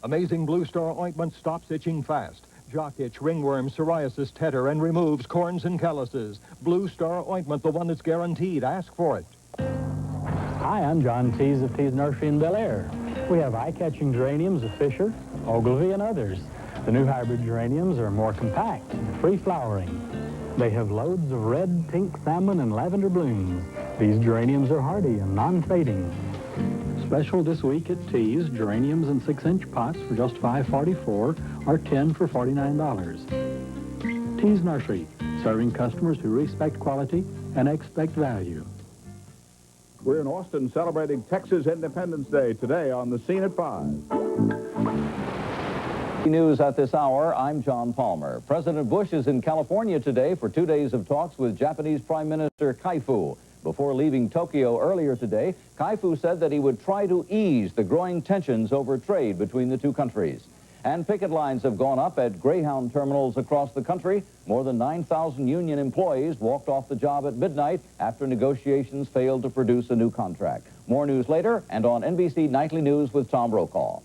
Amazing Blue Star ointment stops itching fast. Jock itch, ringworm, psoriasis, tetter, and removes corns and calluses. Blue Star ointment, the one that's guaranteed. Ask for it. Hi, I'm John Tees of Tees Nursery in Bel Air. We have eye-catching geraniums of Fisher, Ogilvy, and others. The new hybrid geraniums are more compact and free-flowering. They have loads of red, pink, salmon, and lavender blooms. These geraniums are hardy and non-fading. Special this week at Tees, geraniums in 6-inch pots for just $5.44 or 10 for $49. Tees Nursery, serving customers who respect quality and expect value. We're in Austin celebrating Texas Independence Day today on The Scene at 5. News at this hour, I'm John Palmer. President Bush is in California today for 2 days of talks with Japanese Prime Minister Kai-Fu. Before leaving Tokyo earlier today, Kai-Fu said that he would try to ease the growing tensions over trade between the two countries. And picket lines have gone up at Greyhound terminals across the country. More than 9,000 union employees walked off the job at midnight after negotiations failed to produce a new contract. More news later and on NBC Nightly News with Tom Brokaw.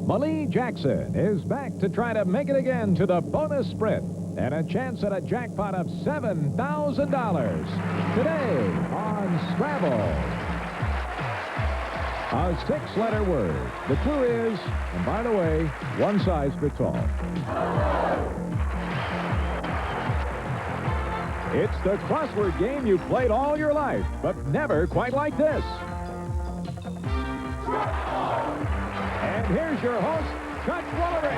Malee Jackson is back to try to make it again to the bonus sprint and a chance at a jackpot of $7,000 today on Scrabble. A 6-letter word. The clue is, and by the way, one size fits all. It's the crossword game you've played all your life, but never quite like this. And here's your host, Chuck Woolery.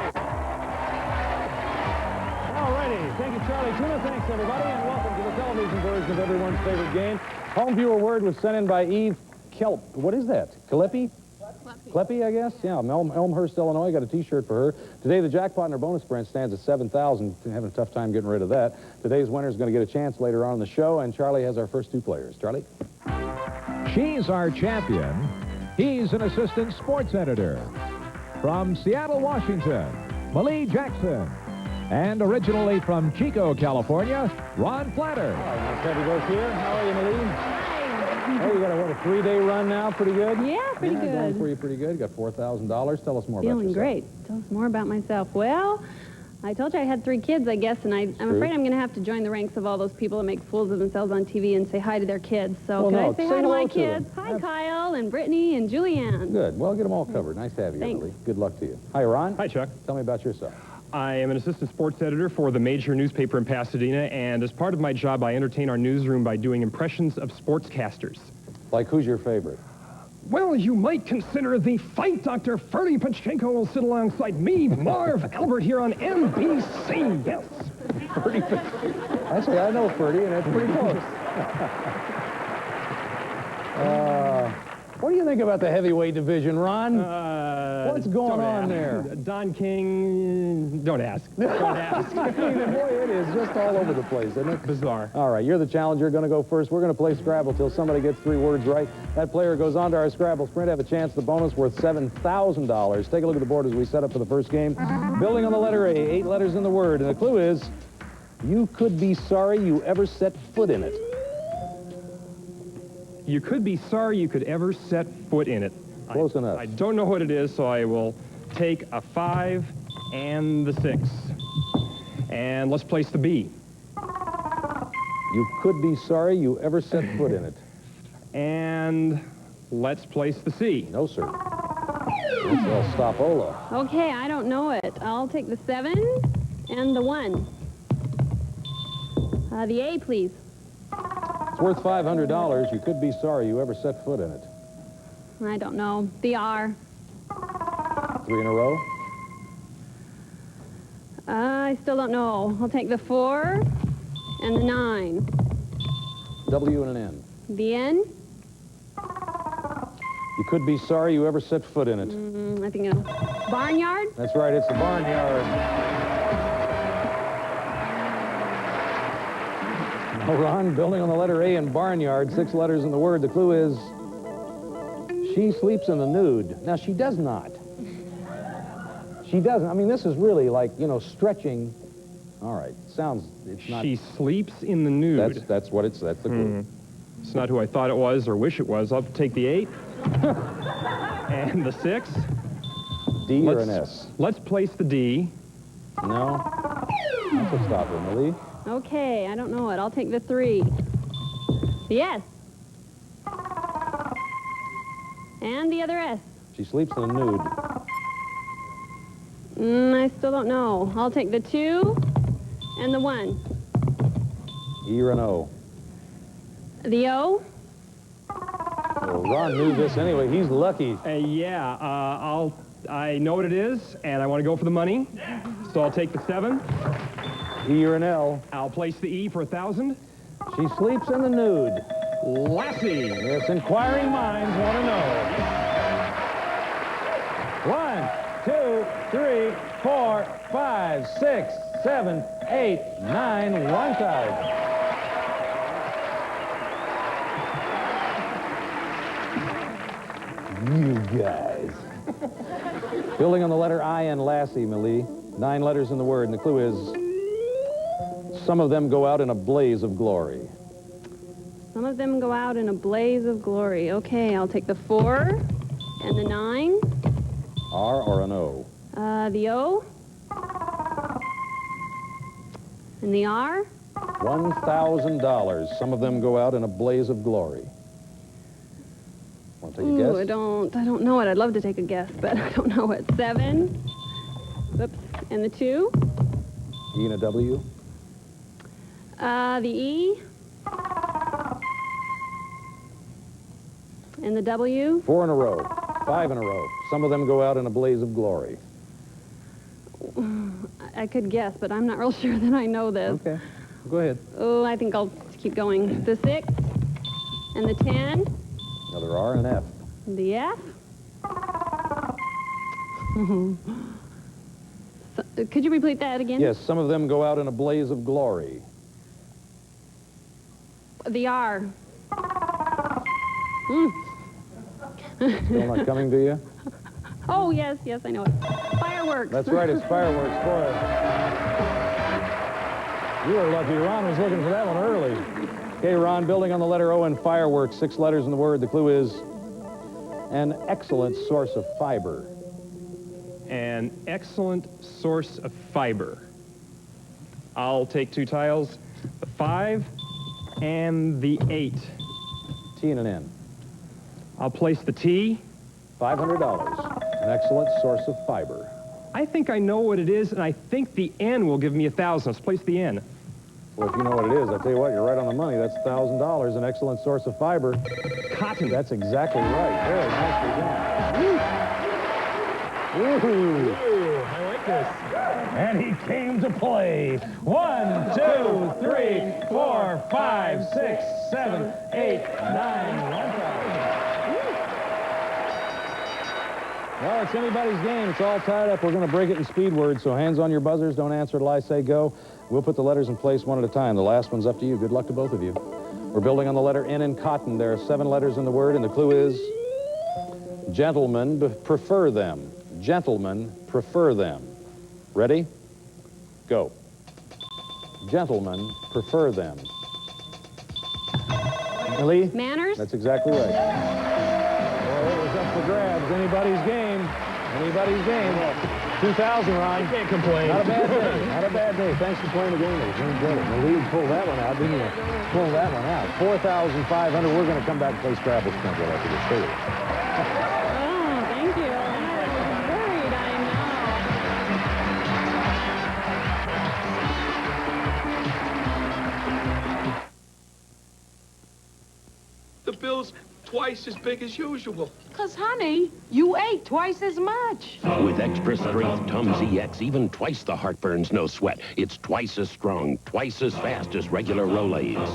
All righty. Thank you, Charlie Tuna. Thanks, everybody, and welcome to the television version of everyone's favorite game. Home viewer word was sent in by Eve Kelp. What is that? Callippi? Cleppy, I guess? Yeah, Elmhurst, Illinois. Got a T-shirt for her. Today, the jackpot in our bonus sprint stands at $7,000. Having a tough time getting rid of that. Today's winner is going to get a chance later on in the show, and Charlie has our first two players. Charlie? She's our champion. He's an assistant sports editor. From Seattle, Washington, Malee Jackson. And originally from Chico, California, Ron Flatter. All right, nice to have you both here. How are you, Malee? Hey, you got a, what, a 3-day run now? Pretty good? Yeah, pretty good. Going for you pretty good. You got $4,000. Tell us more about yourself. Feeling great. Tell us more about myself. Well, I told you I had 3 kids, I guess, and I'm afraid I'm going to have to join the ranks of all those people that make fools of themselves on TV and say hi to their kids. So can I say hi to my kids? Hi, Kyle and Brittany and Julianne. Good. Well, get them all covered. Nice to have you, Malee. Good luck to you. Hi, Ron. Hi, Chuck. Tell me about yourself. I am an assistant sports editor for the major newspaper in Pasadena, and as part of my job, I entertain our newsroom by doing impressions of sportscasters. Like, who's your favorite? Well, you might consider the fight Dr. Ferdy Pachenko will sit alongside me, Marv Albert, here on NBC. Yes. Ferdy. Actually, I know Ferdy, and it's pretty close. What do you think about the heavyweight division, Ron? What's going on there? Don King, don't ask. Don't ask. I mean, boy, it is just all over the place, isn't it? Bizarre. All right, you're the challenger. Going to go first. We're going to play Scrabble till somebody gets 3 words right. That player goes on to our Scrabble Sprint, have a chance at the bonus worth $7,000. Take a look at the board as we set up for the first game. Building on the letter A, 8 letters in the word, and the clue is, you could be sorry you ever set foot in it. You could be sorry you could ever set foot in it. Close enough. I don't know what it is, so I will take a 5 and the 6. And let's place the B. You could be sorry you ever set foot in it. And let's place the C. No, sir. It's El Stopola. Okay, I don't know it. I'll take the 7 and the 1. The A, please. It's worth $500. You could be sorry you ever set foot in it. I don't know. The R. 3 in a row? I still don't know. I'll take the 4 and the 9. W and an N. The N. You could be sorry you ever set foot in it. I think Barnyard? That's right, it's the barnyard. Now, Ron, building on the letter A in barnyard, 6 letters in the word. The clue is, she sleeps in the nude. Now, she does not. She doesn't. I mean, this is really like, you know, stretching. All right, sounds, it's not. She sleeps in the nude. That's what it's, that's the clue. It's not who I thought it was or wish it was. I'll take the 8. And the 6. D or an S? Let's place the D. No. That's a stopper, Millie. Okay, I don't know it. I'll take the 3. The S. And the other S. She sleeps in a nude. I still don't know. I'll take the 2 and the 1. E or an O? The O. Well, Ron knew this anyway. He's lucky. I know what it is, and I want to go for the money. So I'll take the 7. E or an L? I'll place the E for 1,000. She sleeps in the nude. Lassie. Yes, inquiring minds want to know. 1, 2, 3, 4, 5, 6, 7, 8, 9. One card. You guys. Building on the letter I and Lassie, Millie. 9 letters in the word, and the clue is some of them go out in a blaze of glory. Some of them go out in a blaze of glory. Okay, I'll take the 4 and the 9. R or an O? The O. And the R. $1,000. Some of them go out in a blaze of glory. Want to take a guess? I don't know it. I'd love to take a guess, but I don't know it. 7. Whoops. And the 2. E and a W? The E. And the W. 4 in a row. 5 in a row. Some of them go out in a blaze of glory. I could guess, but I'm not real sure that I know this. Okay. Go ahead. Oh, I think I'll keep going. The 6 and the 10. Another R and an F. The F. Could you repeat that again? Yes, some of them go out in a blaze of glory. The R. Still not coming to you? Oh, yes, I know it. Fireworks. That's right, it's fireworks. Boy. You were lucky. Ron was looking for that one early. Okay, Ron, building on the letter O and fireworks, 6 letters in the word. The clue is an excellent source of fiber. An excellent source of fiber. I'll take 2 tiles, the 5 and the 8. T and an N. I'll place the T. $500. An excellent source of fiber. I think I know what it is, and I think the N will give me 1,000. Let's place the N. Well, if you know what it is, I'll tell you what, you're right on the money. That's $1,000, an excellent source of fiber. Cotton. That's exactly right. Very nicely done. Woo! Ooh, I like this. And he came to play. 1, 2, 3, 4, 5, 6, 7, 8, 9. Well, it's anybody's game. It's all tied up. We're going to break it in speed words, so hands on your buzzers. Don't answer till I say go. We'll put the letters in place one at a time. The last one's up to you. Good luck to both of you. We're building on the letter N in cotton. There are 7 letters in the word, and the clue is gentlemen prefer them. Gentlemen prefer them. Ready? Go. Gentlemen prefer them. Millie? Manners? That's exactly right. Well, it was up for grabs. Anybody's game. Anybody's game. 2,000, Ron. You can't complain. Not a bad day. Not a bad day. Thanks for playing the game. Millie pulled that one out, didn't you? Pulled that one out. 4,500. We're going to come back and play Scrabble Sprint right after this. Stay with us. Oh, thank you. I was worried, I know. The bill's twice as big as usual. 'Cause, honey, you ate twice as much. With extra strength Tums EX, even twice the heartburn's no sweat. It's twice as strong, twice as fast as regular Rolaids.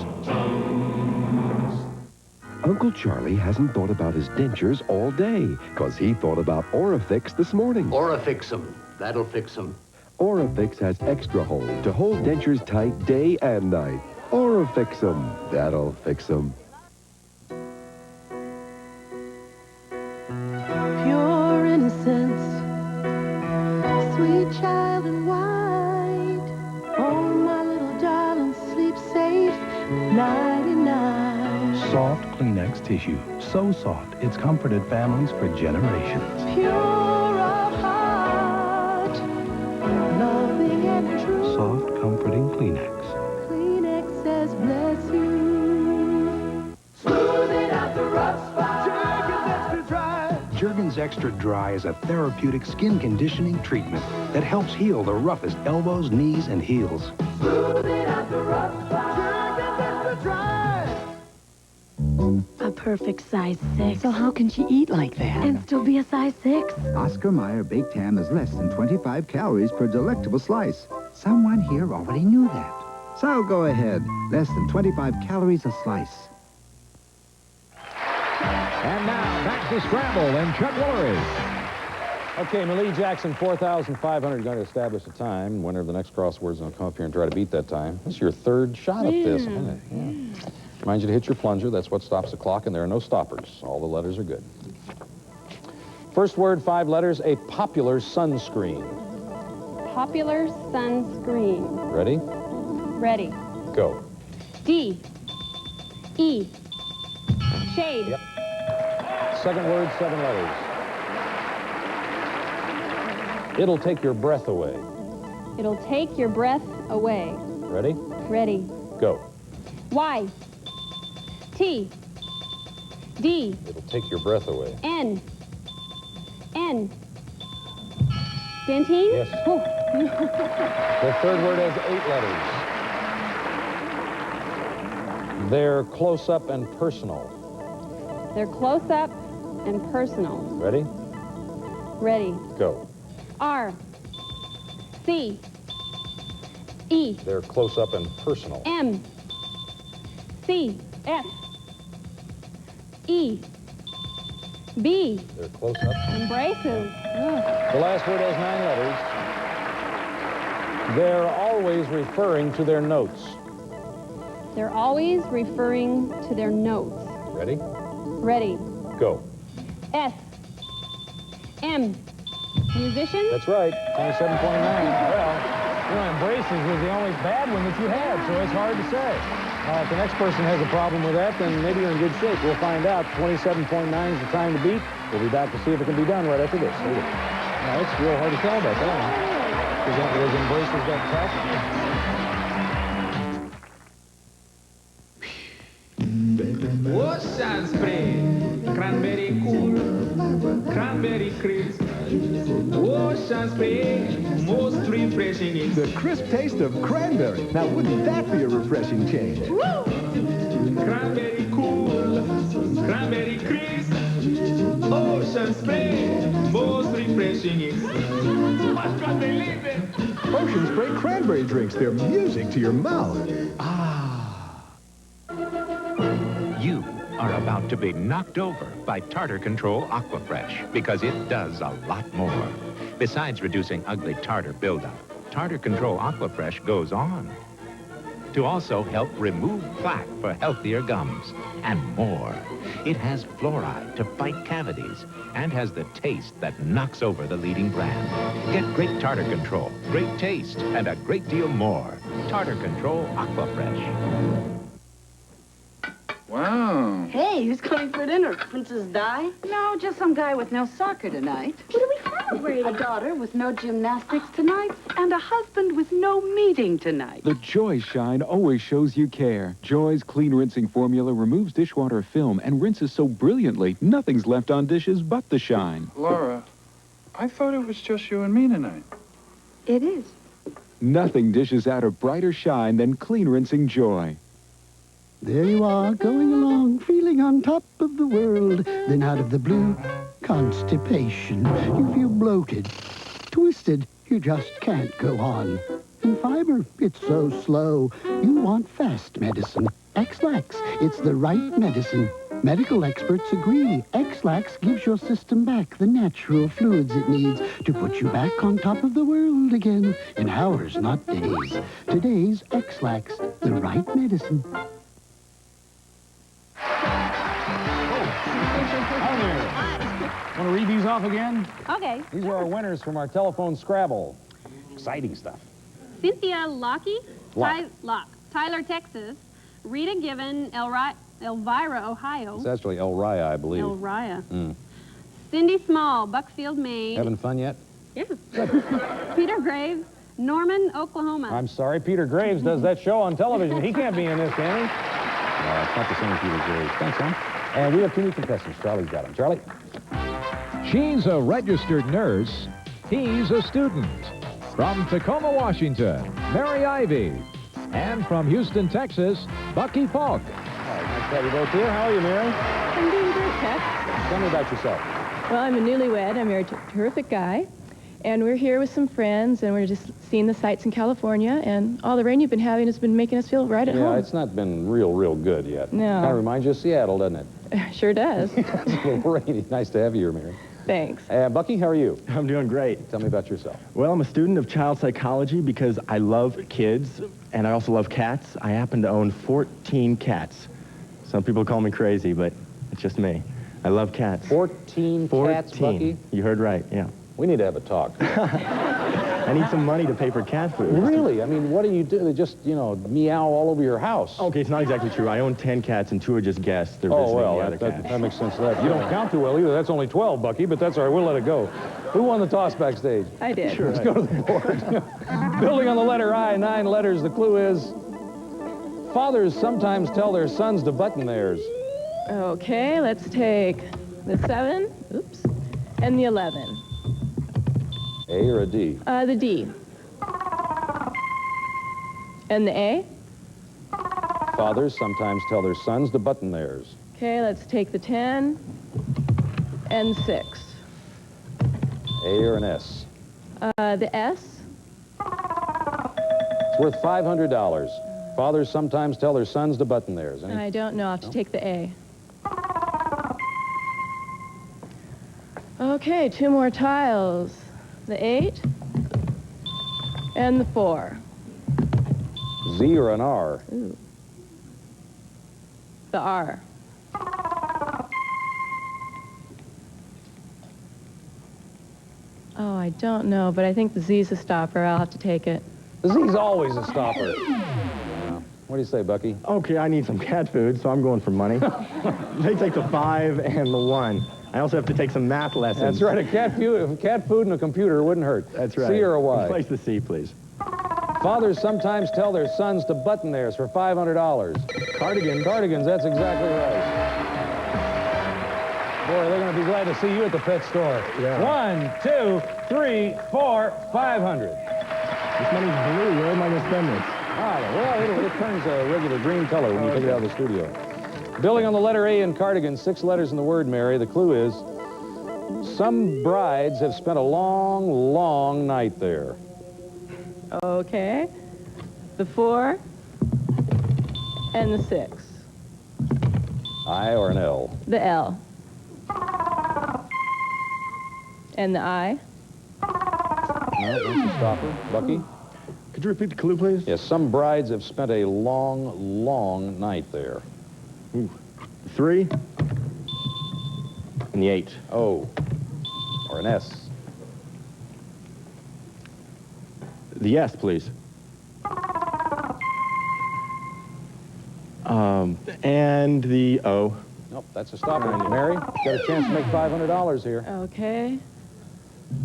Uncle Charlie hasn't thought about his dentures all day, because he thought about Orifix this morning. Orifix 'em. That'll fix 'em. Orifix has extra hold to hold dentures tight day and night. Orifix 'em. That'll fix 'em. Pure innocence, sweet child in white. Oh, my little darling, sleep safe, nighty-night. Soft, Kleenex tissue. So soft, it's comforted families for generations. Pure of heart, loving and true. Soft, comforting Kleenex. Kleenex says bless you. Smoothing out the rough spot. Jergens Extra Dry. Jergens Extra Dry is a therapeutic skin conditioning treatment that helps heal the roughest elbows, knees, and heels. Smoothing out the rough spot. Jergens Extra Dry. A perfect size 6. So how can she eat like that? And still be a size 6? Oscar Mayer baked ham is less than 25 calories per delectable slice. Someone here already knew that. So go ahead. Less than 25 calories a slice. And now, back to Scrabble and Chuck Woolery. Okay, Malee Jackson, 4,500. Going to establish a time. Winner of the next crossword's going to come up here and try to beat that time. This is your third shot at this, isn't it? Yeah. Remind you to hit your plunger. That's what stops the clock, and there are no stoppers. All the letters are good. First word, 5 letters, a popular sunscreen. Popular sunscreen. Ready? Ready. Go. D. E. Shade. Yep. Second word, 7 letters. It'll take your breath away. It'll take your breath away. Ready? Ready. Go. Y. T. D. It'll take your breath away. N. N. Dentine? Yes. Oh. The third word has 8 letters. They're close-up and personal. They're close up and personal. Ready? Ready. Go. R. C. E. They're close-up and personal. M. C. F. E. B. They're close-up. Embraces. The last word has 9 letters. They're always referring to their notes. They're always referring to their notes. Ready? Ready. Go. S. M. Musician? That's right. 27.9. Well, embraces was the only bad one that you had, so it's hard to say. If the next person has a problem with that, then maybe you're in good shape. We'll find out. 27.9 is the time to beat. We'll be back to see if it can be done right after this. It's real hard to tell about that. Because embraces got tough. Ocean spray, cranberry cool, cranberry crisp. Ocean spray, most refreshing is the crisp taste of cranberry. Now, wouldn't that be a refreshing change? Woo! Cranberry cool, cranberry crisp. Ocean spray, most refreshing is. What could they leave it? Ocean Spray cranberry drinks. They're music to your mouth. You are about to be knocked over by Tartar Control Aquafresh because it does a lot more. Besides reducing ugly tartar buildup, Tartar Control Aquafresh goes on to also help remove plaque for healthier gums and more. It has fluoride to fight cavities and has the taste that knocks over the leading brand. Get great tartar control, great taste, and a great deal more. Tartar Control Aquafresh. Wow. Hey, who's coming for dinner? Princess Di? No, just some guy with no soccer tonight. What are we celebrating? A daughter with no gymnastics tonight, and a husband with no meeting tonight. The Joy Shine always shows you care. Joy's clean rinsing formula removes dishwater film and rinses so brilliantly, nothing's left on dishes but the shine. Laura, I thought it was just you and me tonight. It is. Nothing dishes out a brighter shine than clean rinsing Joy. There you are, going along, feeling on top of the world. Then out of the blue, constipation. You feel bloated, twisted. You just can't go on. And fiber, it's so slow. You want fast medicine. X-Lax, it's the right medicine. Medical experts agree. X-Lax gives your system back the natural fluids it needs to put you back on top of the world again. In hours, not days. Today's X-Lax, the right medicine. Want to read these off again? Okay. These are our winners from our telephone Scrabble. Exciting stuff. Cynthia Locke. Locke. Tyler, Texas. Rita Given, Elvira, Ohio. It's actually Elraya, I believe. Elraya. Cindy Small, Buckfield, Maine. Having fun yet? Yeah. Peter Graves, Norman, Oklahoma. I'm sorry, Peter Graves does that show on television. He can't be in this, can he? No, it's not the same Peter Graves. Thanks, Sam. And we have 2 new contestants. Charlie's got them. Charlie? She's a registered nurse. He's a student. From Tacoma, Washington, Mary Ivy. And from Houston, Texas, Bucky Falk. All right, nice to have you both here. How are you, Mary? I'm doing great, Chuck. Tell me about yourself. Well, I'm a newlywed. I married a terrific guy. And we're here with some friends, and we're just seeing the sights in California, and all the rain you've been having has been making us feel right at home. Yeah, it's not been real good yet. No. Kind of reminds you of Seattle, doesn't it? Sure does. It's a little rainy. Nice to have you here, Mary. Thanks. Bucky, how are you? I'm doing great. Tell me about yourself. Well, I'm a student of child psychology because I love kids, and I also love cats. I happen to own 14 cats. Some people call me crazy, but it's just me. I love cats. 14 cats, Bucky? You heard right, yeah. We need to have a talk. I need some money to pay for cat food. Really? I mean, what do you do? They just, you know, meow all over your house. Okay, it's not exactly true. I own 10 cats, and 2 are just guests. They're visiting the other cats. That makes sense to that. You don't count too well either. That's only 12, Bucky, but that's all right. We'll let it go. Who won the toss backstage? I did. Sure, let's go to the board. Building on the letter I, 9 letters. The clue is, fathers sometimes tell their sons to button theirs. Okay, let's take the 7, oops, and the 11. A or a D? The D. And the A? Fathers sometimes tell their sons to button theirs. Okay, let's take the 10 and 6. A or an S? The S? It's worth $500. Fathers sometimes tell their sons to button theirs. I don't know. I'll have to take the A. Okay, 2 more tiles. The 8 and the 4. Z or an R? Ooh. The R. Oh, I don't know, but I think the Z's a stopper. I'll have to take it. The Z's always a stopper. Yeah. What do you say, Bucky? Okay, I need some cat food, so I'm going for money. They take the 5 and the 1. I also have to take some math lessons. That's right. Cat food and a computer wouldn't hurt. That's right. C or a Y? Replace the C, please. Fathers sometimes tell their sons to button theirs for $500. Cardigans. Cardigans, that's exactly right. Boy, they're going to be glad to see you at the pet store. Yeah. 1, 2, 3, 4, 500. This money's blue. Where am I going to spend this? Well, it turns a regular green color when you take it out of the studio. Building on the letter A in cardigan, 6 letters in the word, Mary. The clue is, some brides have spent a long night there. Okay. The 4 and the 6. I or an L? The L. And the I? No, that's a stopper. Bucky? Could you repeat the clue, please? Yes, some brides have spent a long night there. Ooh. 3 and the 8. O or an S? The S, please. And the O. Nope, that's a stopper. Mary, got a chance to make $500 here. Okay.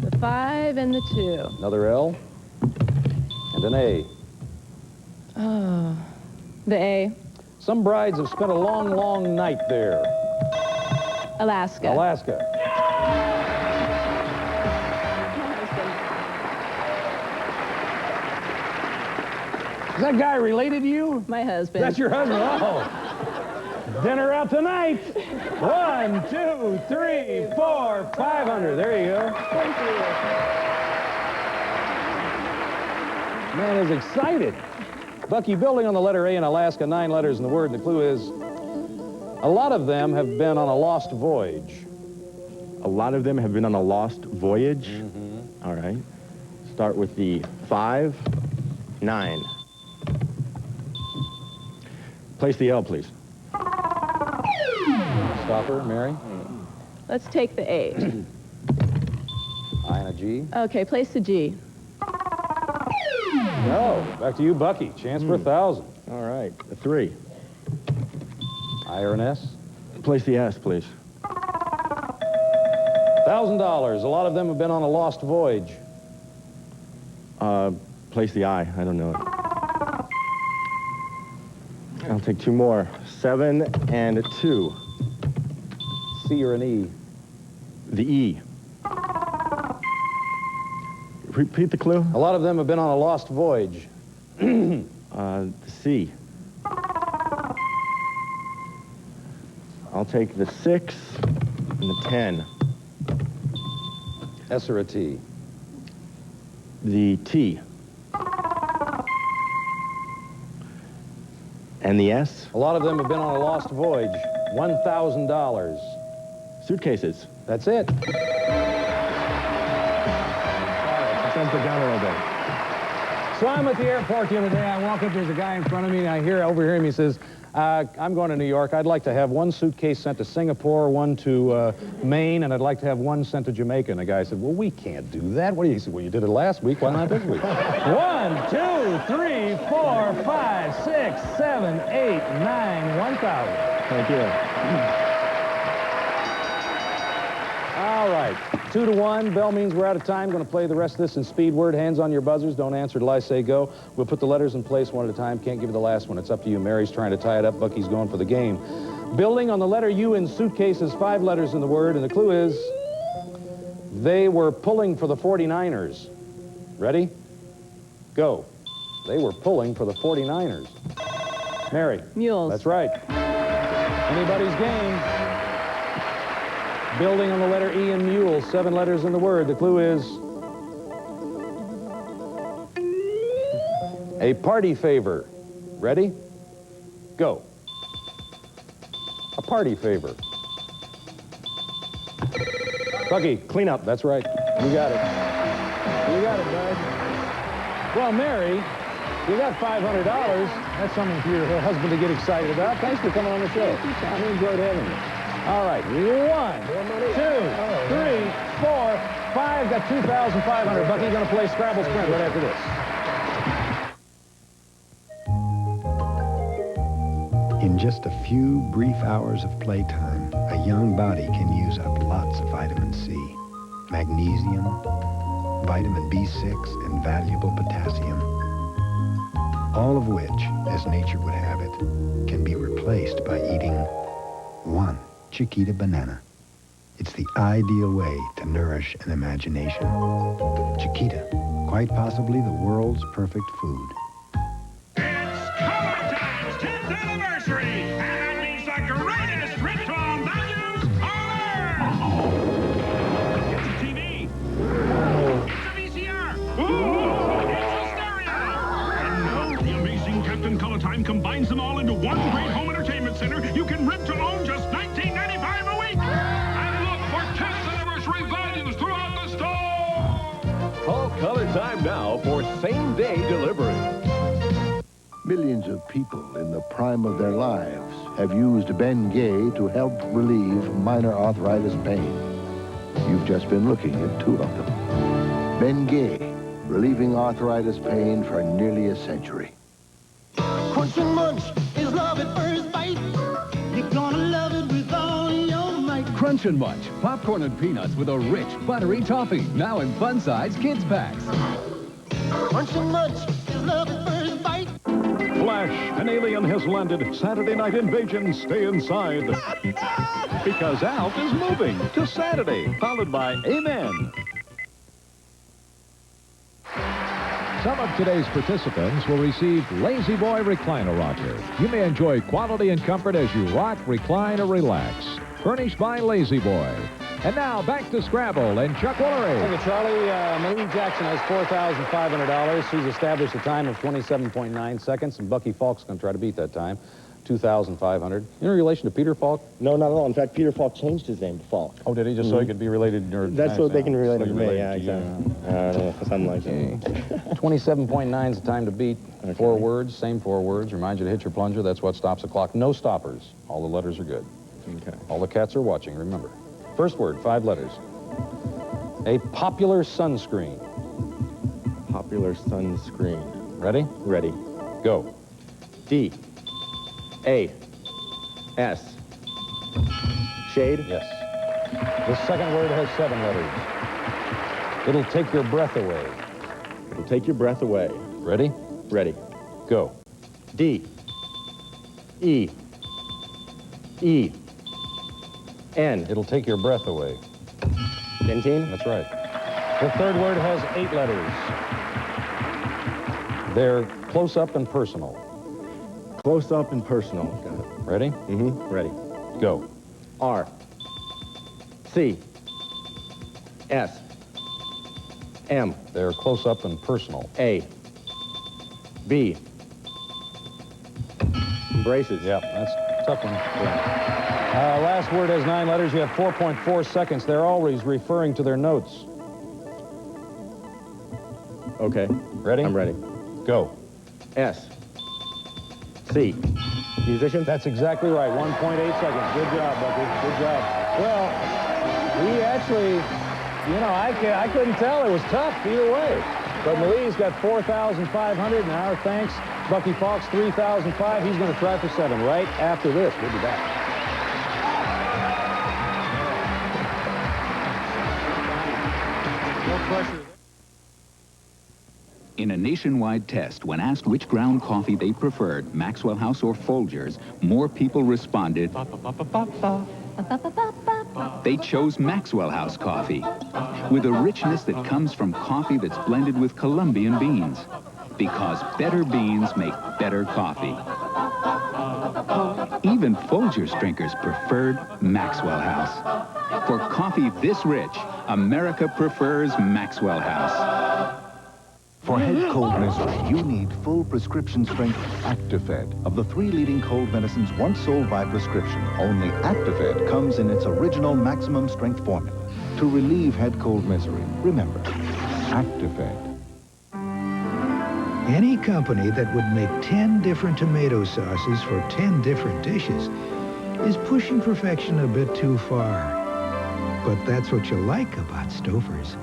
The 5 and the 2. Another L and an A. Oh, the A. Some brides have spent a long night there. Alaska. Alaska. Is that guy related to you? My husband. That's your husband? Oh. Dinner out tonight. 1, 2, 3, 4, 500. There you go. Thank you. Man is excited. Bucky, building on the letter A in Alaska, 9 letters in the word, and the clue is, a lot of them have been on a lost voyage. A lot of them have been on a lost voyage? Mm-hmm. All right. Start with the 5, 9. Place the L, please. Stopper, Mary? Let's take the 8. I and a G? Okay, place the G. No. Back to you, Bucky. Chance for 1,000. All right. The 3. I or an S? Place the S, please. $1,000. A lot of them have been on a lost voyage. Place the I. I don't know it. I'll take 2 more. 7 and 2. C or an E? The E. Repeat the clue. A lot of them have been on a lost voyage. The C. I'll take the 6 and the 10. S or a T? The T. And the S? A lot of them have been on a lost voyage. $1,000. Suitcases. That's it. Sounds go down a little bit. So I'm at the airport the other day. I walk up, there's a guy in front of me, and I overhear him. He says, I'm going to New York. I'd like to have 1 suitcase sent to Singapore, 1 to Maine, and I'd like to have 1 sent to Jamaica. And the guy said, well, we can't do that. What do you say? Well, you did it last week. Why not this week? 1, 2, 3, 4, 5, 6, 7, 8, 9, 1,000. Thank you. All right, 2 to 1. Bell means we're out of time. Going to play the rest of this in speed word. Hands on your buzzers. Don't answer till I say go. We'll put the letters in place one at a time. Can't give you the last one. It's up to you. Mary's trying to tie it up. Bucky's going for the game. Building on the letter U in suitcases, 5 letters in the word, and the clue is they were pulling for the 49ers. Ready? Go. They were pulling for the 49ers. Mary. Mules. That's right. Anybody's game. Building on the letter E in mule, 7 letters in the word. The clue is a party favor. Ready? Go. A party favor. Bucky. Clean up. That's right. You got it. You got it, bud. Well, Mary, you got $500. That's something for your husband to get excited about. Thanks for coming on the show. We enjoyed having you. All right, 1, 2, 3, 4, 5. Got 2,500. Bucky, going to play Scrabble Sprint right after this. In just a few brief hours of playtime, a young body can use up lots of vitamin C, magnesium, vitamin B6, and valuable potassium. All of which, as nature would have it, can be replaced by eating 1 Chiquita banana. It's the ideal way to nourish an imagination. Chiquita, quite possibly the world's perfect food. It's Color Time's 10th anniversary, and that means the greatest ringtone values on earth. It's a TV. It's a VCR. Ooh, it's a stereo. And now the amazing Captain Color Time combines them all into one great home entertainment center you can rent to own just $19.95 a week. And look for 10th anniversary values throughout the store. Call Color Time now for same-day delivery. Millions of people in the prime of their lives have used Bengay to help relieve minor arthritis pain. You've just been looking at 2 of them. Bengay, relieving arthritis pain for nearly a century. Crunch and Munch is love at first bite. You're gonna love it with all your might. Crunch and Munch, popcorn and peanuts with a rich, buttery toffee. Now in fun-size kids packs. Crunch and Munch is love at first bite. Flash, an alien has landed. Saturday Night Invasion, stay inside. Because Alf is moving to Saturday, followed by Amen. Some of today's participants will receive Lazy Boy Recliner Rocker. You may enjoy quality and comfort as you rock, recline, or relax. Furnished by Lazy Boy. And now, back to Scrabble and Chuck Woolery. Thank you, Charlie. Marie Jackson has $4,500. She's established a time of 27.9 seconds, and Bucky Falk's going to try to beat that time. 2,500. You in relation to Peter Falk? No, not at all. In fact, Peter Falk changed his name to Falk. Oh, did he? Just so he could be related? Or That's so they can relate him to me. Yeah, exactly. I don't know, something like that. 27.9 is the time to beat. Okay. 4 words, same 4 words. Remind you to hit your plunger. That's what stops the clock. No stoppers. All the letters are good. Okay. All the cats are watching, remember. First word, 5 letters. A popular sunscreen. Popular sunscreen. Ready? Ready. Go. D. A. S. Shade? Yes. The second word has 7 letters. It'll take your breath away. It'll take your breath away. Ready? Ready. Go. D. E. E. N. It'll take your breath away. Dentine? That's right. The third word has 8 letters. They're close up and personal. Close up and personal. Got it. Ready? Mm-hmm. Ready. Go. R. C. S. M. They're close up and personal. A. B. Braces. Yeah, that's a tough one. Yeah. Last word has 9 letters. You have 4.4 seconds. They're always referring to their notes. Okay. Ready? I'm ready. Go. S. C. Musician? That's exactly right. 1.8 seconds. Good job, Bucky. Good job. Well, he actually, you know, I couldn't tell. It was tough either way. But Malee's got 4,500 and our thanks. Bucky Falk's 3,005. He's going to try for 7 right after this. We'll be back. No pressure. In a nationwide test, when asked which ground coffee they preferred, Maxwell House or Folgers, more people responded. They chose Maxwell House coffee, with a richness that comes from coffee that's blended with Colombian beans. Because better beans make better coffee. Even Folgers drinkers preferred Maxwell House. For coffee this rich, America prefers Maxwell House. For head cold misery, you need full prescription strength Actifed. Of the 3 leading cold medicines once sold by prescription, only Actifed comes in its original maximum strength formula. To relieve head cold misery, remember, Actifed. Any company that would make 10 different tomato sauces for 10 different dishes is pushing perfection a bit too far. But that's what you like about Stouffer's.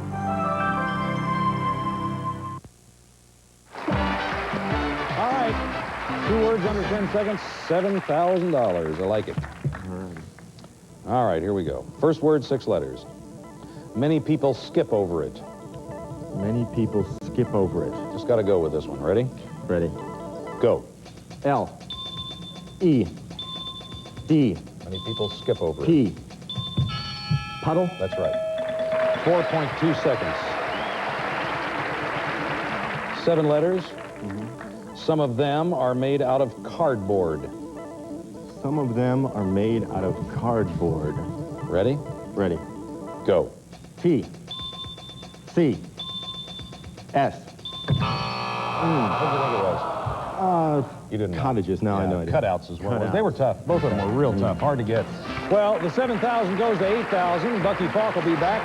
All right. 2 words under 10 seconds, $7,000. I like it. All right, here we go. First word, 6 letters. Many people skip over it. Many people skip over it. Just got to go with this one. Ready? Ready. Go. L. E. D. Many people skip over it. P. Puddle? That's right. 4.2 seconds. 7 letters. Some of them are made out of cardboard. Some of them are made out of cardboard. Ready? Ready. Go. T. C. S. What do you think it was? You didn't know. Cottages. No, I know. Cutouts is what it was. They were tough. Both of them were real tough. Hard to get. Well, the 7,000 goes to 8,000. Bucky Falk will be back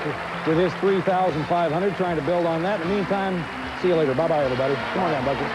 with his 3,500, trying to build on that. In the meantime, see you later. Bye-bye, everybody. Come on down, Bucky.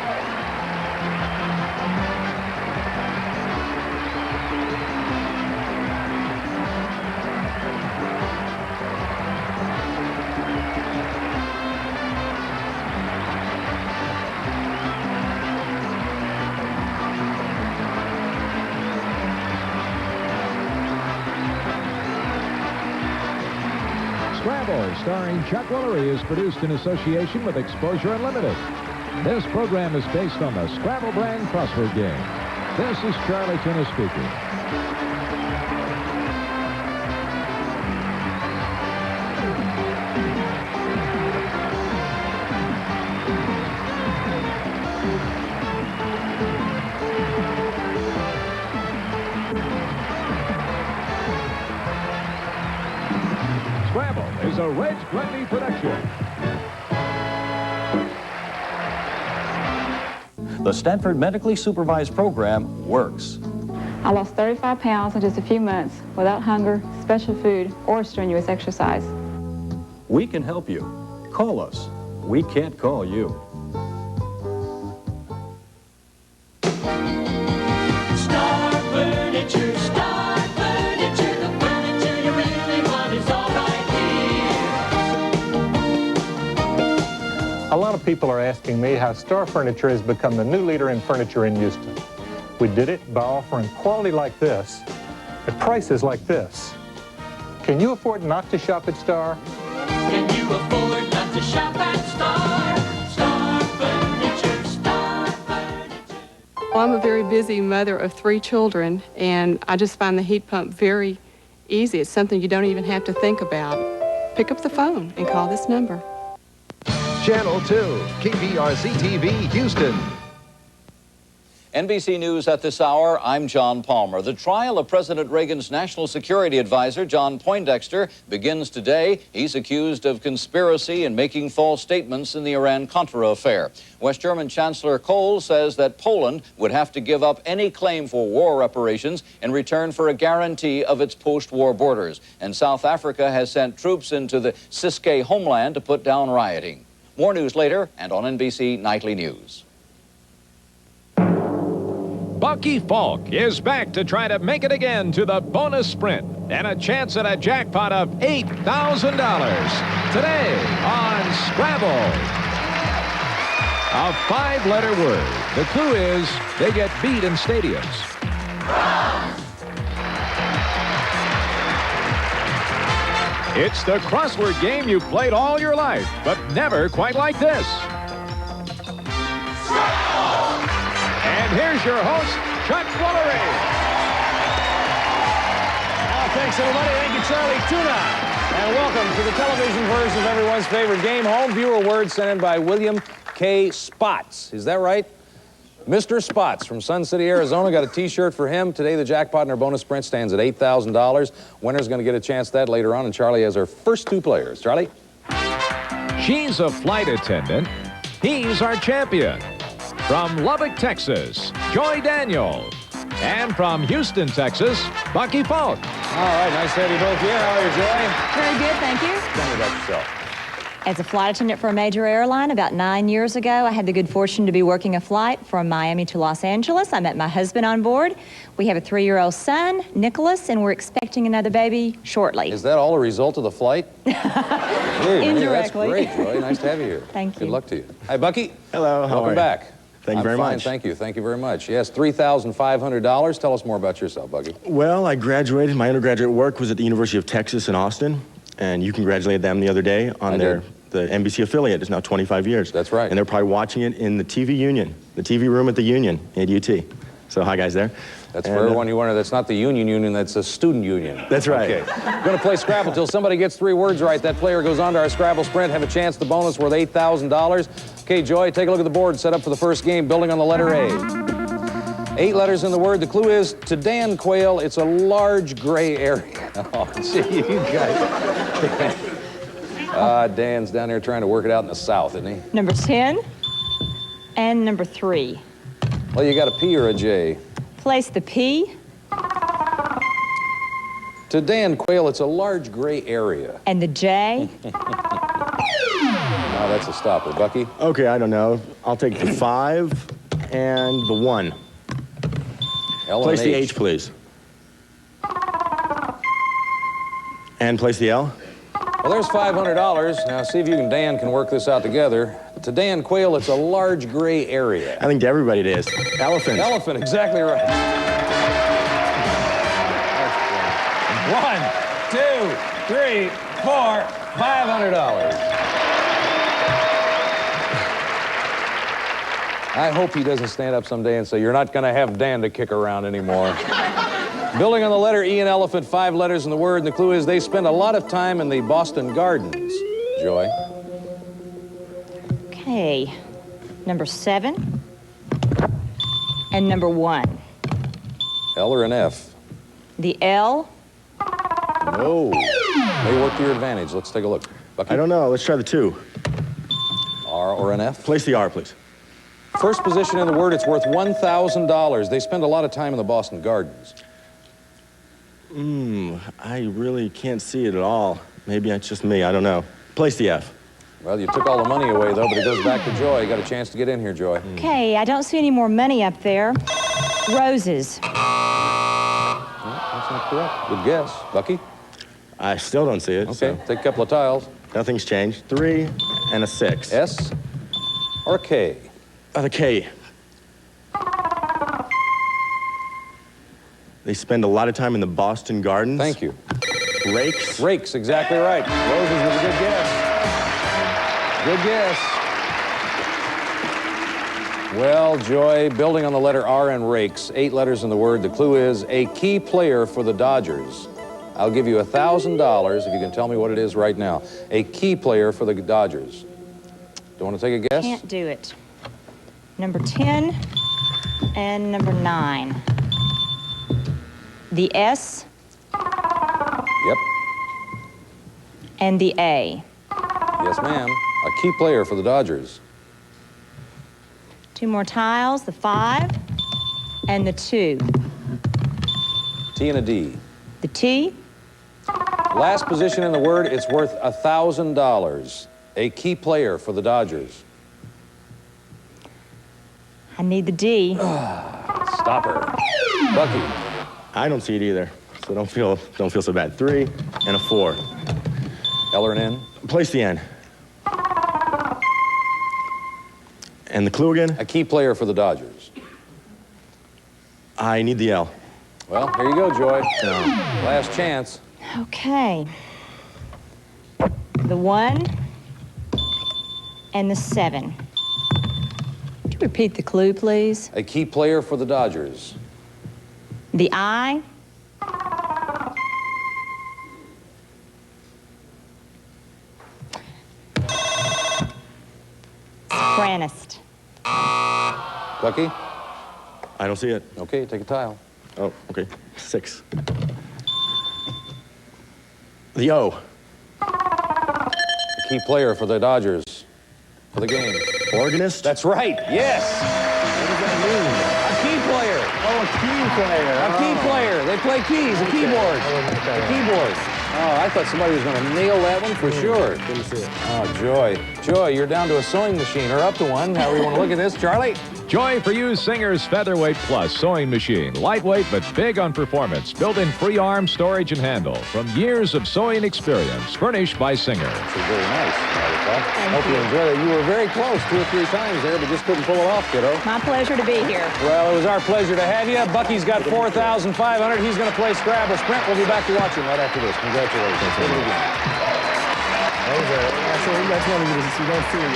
Scrabble, starring Chuck Woolery, is produced in association with Exposure Unlimited. This program is based on the Scrabble brand crossword game. This is Charlie Tuna speaking. Scrabble is a Reg Grundy production. The Stanford Medically Supervised Program works. I lost 35 pounds in just a few months without hunger, special food, or strenuous exercise. We can help you. Call us. We can't call you. Star Furniture, Star Furniture, the furniture you really want is all right here. A lot of people are asking me how Star Furniture has become the new leader in furniture in Houston. We did it by offering quality like this at prices like this. Can you afford not to shop at Star? Can you afford not to shop at Star? Star Furniture, Star Furniture. Well, I'm a very busy mother of 3 children, and I just find the heat pump very easy. It's something you don't even have to think about. Pick up the phone and call this number. Channel 2, KPRC-TV, Houston. NBC News at this hour, I'm John Palmer. The trial of President Reagan's national security advisor, John Poindexter, begins today. He's accused of conspiracy and making false statements in the Iran-Contra affair. West German Chancellor Kohl says that Poland would have to give up any claim for war reparations in return for a guarantee of its post-war borders. And South Africa has sent troops into the Ciskei homeland to put down rioting. More news later and on NBC Nightly News. Bucky Falk is back to try to make it again to the bonus sprint and a chance at a jackpot of $8,000 today on Scrabble. A 5-letter word. The clue is they get beat in stadiums. It's the crossword game you've played all your life, but never quite like this. And here's your host, Chuck Woolery. Thanks, everybody. Thank you, Charlie Tuna. And welcome to the television version of everyone's favorite game, Home Viewer Word, sent in by William K. Spots. Is that right? Mr. Spots from Sun City, Arizona. Got a T-shirt for him. Today, the jackpot in our bonus sprint stands at $8,000. Winner's going to get a chance at that later on, and Charlie has our first 2 players. Charlie? She's a flight attendant. He's our champion. From Lubbock, Texas, Joy Daniel. And from Houston, Texas, Bucky Falk. All right, nice to have you both here. How are you, Joy? Very good, thank you. Tell me about yourself. As a flight attendant for a major airline about 9 years ago, I had the good fortune to be working a flight from Miami to Los Angeles. I met my husband on board. We have a 3-year-old son, Nicholas, and we're expecting another baby shortly. Is that all a result of the flight? Indirectly. That's great, Joy. Nice to have you here. Thank you. Good luck to you. Hi, Bucky. Hello, how are Welcome you? back. Thank you very fine, much. Thank you. Thank you very much. Yes, $3,500. Tell us more about yourself, Bucky. Well, I graduated. My undergraduate work was at the University of Texas in Austin, and you congratulated them the other day on the NBC affiliate. It's now 25 years. That's right. And they're probably watching it in the TV Union, the TV room at the Union at UT. So hi, guys there. That's for everyone you wonder, that's not the union, that's a student union. That's right. Okay. We're going to play Scrabble till somebody gets 3 words right. That player goes on to our Scrabble Sprint, have a chance at the bonus worth $8,000. Okay, Joy, take a look at the board set up for the first game, building on the letter A. 8 letters in the word. The clue is, to Dan Quayle, it's a large gray area. Oh, gee, you guys. Dan's down there trying to work it out in the South, isn't he? Number 10 and number 3. Well, you got a P or a J? Place the P. To Dan Quayle, it's a large gray area. And the J. Now that's a stopper. Bucky? Okay, I don't know. I'll take the 5 and the 1. L place and the H, please. And place the L. Well, there's $500. Now, see if you and Dan can work this out together. To Dan Quayle, it's a large gray area. I think to everybody it is. Elephant. Elephant, exactly right. 1, 2, 3, 4, $500. I hope he doesn't stand up someday and say, you're not going to have Dan to kick around anymore. Building on the letter E in elephant, 5 letters in the word, and the clue is they spend a lot of time in the Boston Gardens. Joy? Okay. Number 7 and number 1. L or an F? The L. No. May work to your advantage. Let's take a look. Bucky? I don't know. Let's try the 2. R or an F? Place the R, please. First position in the word, it's worth $1,000. They spend a lot of time in the Boston Gardens. I really can't see it at all. Maybe it's just me. I don't know. Place the F. Well, you took all the money away, though, but it goes back to Joy. You got a chance to get in here, Joy. Okay, I don't see any more money up there. Roses. Well, that's not correct. Good guess. Bucky? I still don't see it. Okay, So. take a couple of tiles. Nothing's changed. 3 and a 6. S or K? The K. They spend a lot of time in the Boston Gardens. Thank you. Rakes. Rakes, exactly right. Roses was a good guess. Good guess. Well, Joy, building on the letter R in rakes, 8 letters in the word. The clue is a key player for the Dodgers. I'll give you $1,000 if you can tell me what it is right now. A key player for the Dodgers. Do you want to take a guess? Can't do it. Number 10 and number 9. The S. Yep. And the A. Yes, ma'am. A key player for the Dodgers. 2 more tiles, the 5 and the 2. T and a D. The T. Last position in the word, it's worth $1,000. A key player for the Dodgers. I need the D. Stopper. Bucky. I don't see it either, so don't feel so bad. 3 and a 4. L or an N? Place the N. And the clue again? A key player for the Dodgers. I need the L. Well, here you go, Joy. Last chance. Okay. The 1 and the 7. Could you repeat the clue, please? A key player for the Dodgers. The I. Sopranisist. Bucky? I don't see it. Okay, take a tile. Oh, okay. 6. The O. A key player for the Dodgers for the game. Organist? That's right, yes. What does that mean? A key player. Oh, a key player. A key player. They play keys, a keyboard. A keyboard. Oh, I thought somebody was going to nail that one for sure. Didn't see it. Oh, Joy. Joy, you're down to a sewing machine, or up to one, however you want to look at this. Charlie? Joy for you, Singer's Featherweight Plus sewing machine. Lightweight but big on performance. Built-in free arm storage and handle. From years of sewing experience. Furnished by Singer. That's very nice. Hope you enjoyed it. You were very close 2 or 3 times there, but just couldn't pull it off, kiddo. My pleasure to be here. Well, it was our pleasure to have you. Bucky's got 4,500. He's going to play Scrabble Sprint. We'll be back to watch him right after this. Congratulations. That's one of you to see. Don't see it.